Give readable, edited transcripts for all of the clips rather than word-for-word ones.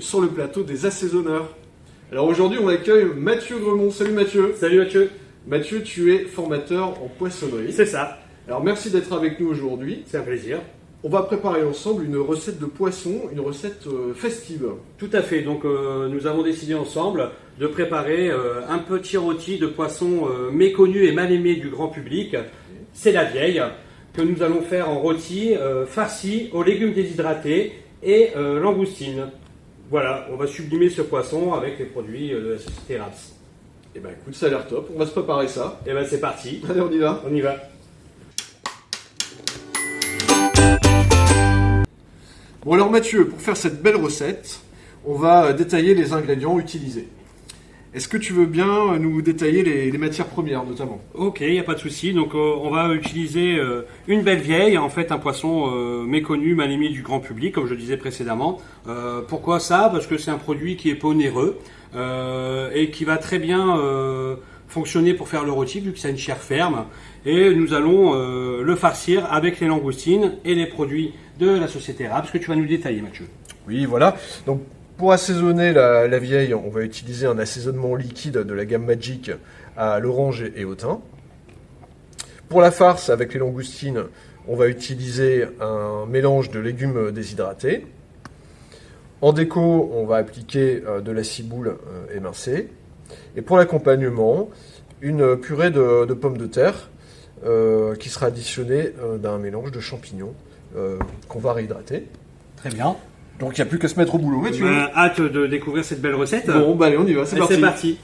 sur le plateau des assaisonneurs. Alors aujourd'hui on accueille Mathieu Gremont. Salut Mathieu. Salut Mathieu. Mathieu, tu es formateur en poissonnerie. C'est ça. Alors merci d'être avec nous aujourd'hui. C'est un plaisir. On va préparer ensemble une recette de poisson, une recette festive. Tout à fait. Donc nous avons décidé ensemble de préparer un petit rôti de poisson méconnu et mal aimé du grand public. C'est la vieille que nous allons faire en rôti farci aux légumes déshydratés et langoustine. Voilà, on va sublimer ce poisson avec les produits de la société Raps. Eh ben écoute, ça a l'air top, on va se préparer ça. Et ben c'est parti. Allez, on y va. On y va. Bon alors Mathieu, pour faire cette belle recette, on va détailler les ingrédients utilisés. Est-ce que tu veux bien nous détailler les matières premières notamment? Ok, il n'y a pas de souci. Donc on va utiliser une belle vieille, en fait un poisson méconnu, mal aimé du grand public, comme je le disais précédemment. Pourquoi ça? Parce que c'est un produit qui est pas onéreux et qui va très bien fonctionner pour faire le rôti, vu que c'est une chair ferme. Et nous allons le farcir avec les langoustines et les produits de la société Raps, que tu vas nous détailler Mathieu. Oui, voilà. Donc pour assaisonner la vieille, on va utiliser un assaisonnement liquide de la gamme Magic à l'orange et au thym. Pour la farce, avec les langoustines, on va utiliser un mélange de légumes déshydratés. En déco, on va appliquer de la ciboule émincée. Et pour l'accompagnement, une purée de pommes de terre qui sera additionnée d'un mélange de champignons qu'on va réhydrater. Très bien. Donc il n'y a plus qu'à se mettre au boulot. Tu hâte de découvrir cette belle recette. Bon, bah allez, on y va, c'est parti. C'est parti.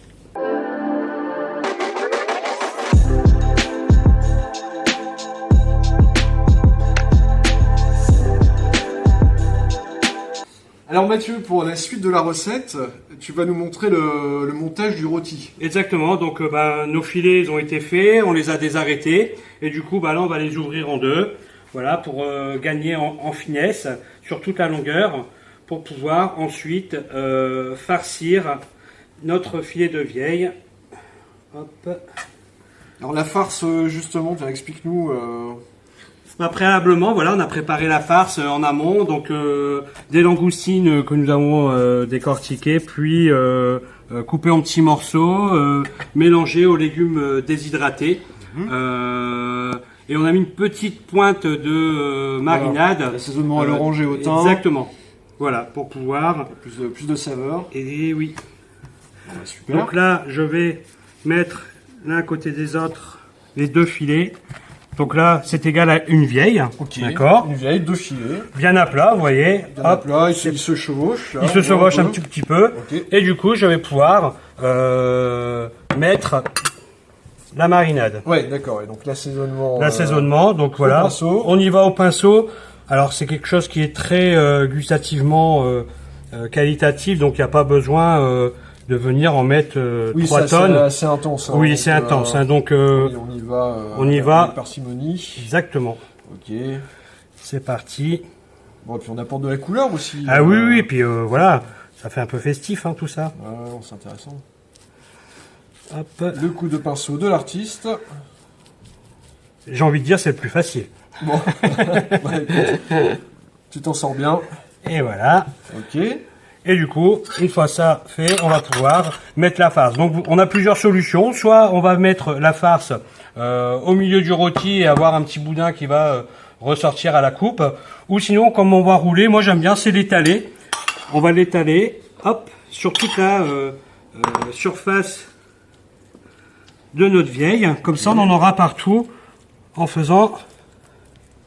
Alors Mathieu, pour la suite de la recette, tu vas nous montrer le montage du rôti. Exactement, donc nos filets ils ont été faits, on les a désarrêtés et du coup là on va les ouvrir en deux. Voilà, pour gagner en finesse sur toute la longueur, pour pouvoir ensuite farcir notre filet de vieille. Hop. Alors la farce, justement, explique-nous. Préalablement, voilà, on a préparé la farce en amont, donc des langoustines que nous avons décortiquées, puis coupées en petits morceaux, mélangées aux légumes déshydratés. Et on a mis une petite pointe de marinade. Voilà, l'assaisonnement à l'orange et au thym. Exactement. Voilà, pour pouvoir... Plus de saveur. Et oui. Voilà, super. Donc là, je vais mettre l'un à côté des autres les deux filets. Donc là, c'est égal à une vieille. Ok. D'accord. Une vieille, deux filets. Bien à plat, vous voyez. Bien à plat, il se chevauche. Il se chevauche un tout petit peu. Okay. Et du coup, je vais pouvoir mettre la marinade. Ouais, d'accord. Et donc l'assaisonnement. L'assaisonnement, donc voilà. Pinceau. On y va au pinceau. Alors c'est quelque chose qui est très gustativement qualitatif, donc il n'y a pas besoin de venir en mettre 3 tonnes. C'est intense. Hein, oui, c'est intense. Hein, donc on y va. Avec parcimonie. Exactement. Ok. C'est parti. Bon, et puis on apporte de la couleur aussi. Ah oui, et puis voilà, ça fait un peu festif, hein, tout ça. Ouais, c'est intéressant. Hop. Le coup de pinceau de l'artiste. J'ai envie de dire c'est le plus facile. Bon, bah, écoute, tu t'en sors bien. Et voilà. Ok. Et du coup, une fois ça fait, on va pouvoir mettre la farce. Donc on a plusieurs solutions. Soit on va mettre la farce au milieu du rôti et avoir un petit boudin qui va ressortir à la coupe. Ou sinon, comme on va rouler, moi j'aime bien, c'est l'étaler. On va l'étaler, hop, sur toute la surface de notre vieille. Comme ça, on en aura partout en faisant...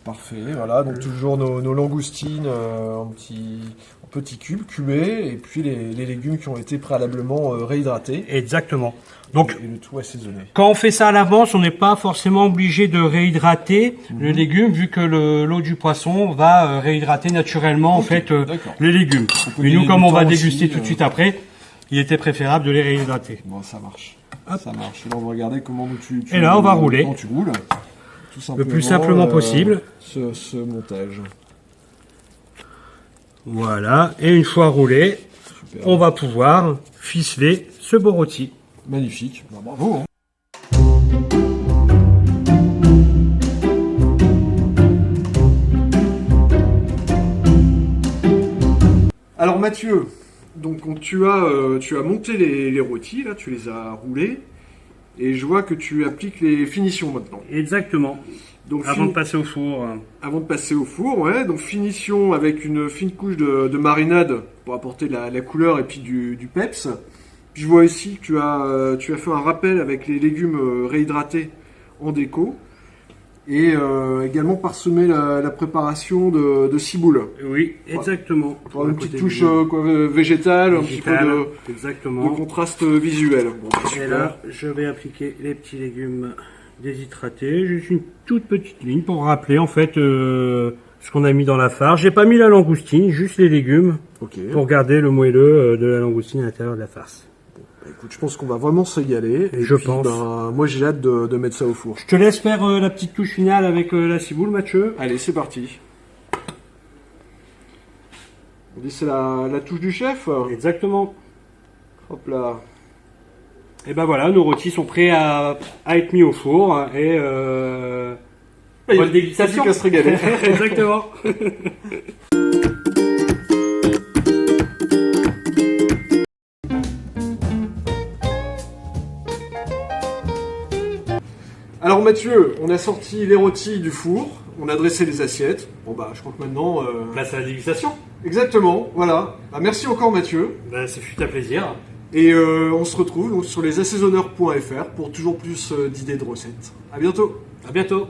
Parfait, voilà, donc toujours nos langoustines en petits cubes, cubés, et puis les légumes qui ont été préalablement réhydratés. Exactement. Donc, et le tout assaisonné. Quand on fait ça à l'avance, on n'est pas forcément obligé de réhydrater le légume, vu que l'eau du poisson va réhydrater naturellement en fait les légumes. Mais nous, comme on va déguster tout de suite après, il était préférable de les réhydrater. Bon, ça marche. Hop. Ça marche. Et là, on va regarder comment tu et là, on va rouler. Comment tu roules. Le plus simplement possible. Ce montage. Voilà. Et une fois roulé, super, on va pouvoir ficeler ce beau rôti. Magnifique. Bah, bravo. Hein. Alors Mathieu, Donc tu as monté les rôtis, là, tu les as roulés. Et je vois que tu appliques les finitions maintenant. Exactement. Donc, Avant de passer au four. Avant de passer au four, ouais. Donc finition avec une fine couche de marinade pour apporter la couleur et puis du peps. Puis je vois ici que tu as fait un rappel avec les légumes réhydratés en déco. Et également parsemé la préparation de ciboule. Oui, exactement. Pour une petite touche végétale, un petit peu exactement. de contraste visuel. Bon, Et super. là, je vais appliquer les petits légumes déshydratés. Juste une toute petite ligne pour rappeler en fait ce qu'on a mis dans la farce. J'ai pas mis la langoustine, juste les légumes Ok. pour garder le moelleux de la langoustine à l'intérieur de la farce. Bah, écoute, je pense qu'on va vraiment se régaler. Et Je puis, pense. Moi, j'ai hâte de mettre ça au four. Je te laisse faire la petite touche finale avec la ciboule, Mathieu. Allez, c'est parti. On dit c'est la touche du chef. Exactement. Hop là. Et ben voilà, nos rôtis sont prêts à être mis au four et bonne dégustation. Plus qu'à se régaler. Exactement. Alors Mathieu, on a sorti les rôtis du four, on a dressé les assiettes. Bon bah, je crois que maintenant... Place à la dégustation. Exactement, voilà. Bah, merci encore Mathieu. Ben, ça fut un plaisir. Et on se retrouve donc sur lesassaisonneurs.fr pour toujours plus d'idées de recettes. À bientôt. À bientôt.